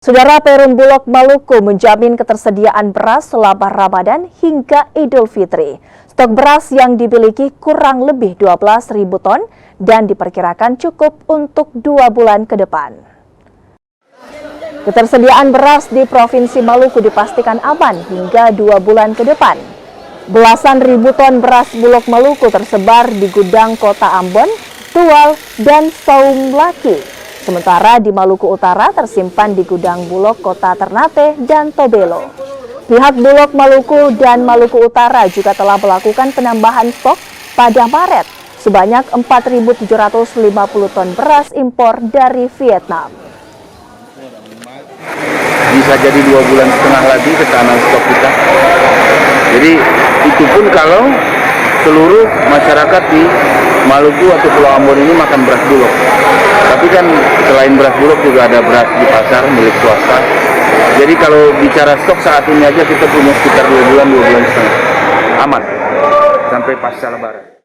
Saudara, Perum Bulog Maluku menjamin ketersediaan beras selama Ramadan hingga Idul Fitri. Stok beras yang dimiliki kurang lebih 12.000 ton dan diperkirakan cukup untuk 2 bulan ke depan. Ketersediaan beras di Provinsi Maluku dipastikan aman hingga 2 bulan ke depan. Belasan ribu ton beras Bulog Maluku tersebar di gudang Kota Ambon, Tual, dan Saung Laki. Sementara di Maluku Utara tersimpan di gudang Bulog Kota Ternate dan Tobelo. Pihak Bulog Maluku dan Maluku Utara juga telah melakukan penambahan stok pada Maret sebanyak 4.750 ton beras impor dari Vietnam. Bisa jadi 2,5 bulan lagi ketahanan stok kita. Jadi itu pun kalau seluruh masyarakat di Maluku atau Pulau Ambon ini makan beras Bulog. Tapi kan selain beras Bulog juga ada beras di pasar milik swasta. Jadi kalau bicara stok saat ini aja kita punya sekitar 2 bulan setengah. Aman sampai pasca Lebaran.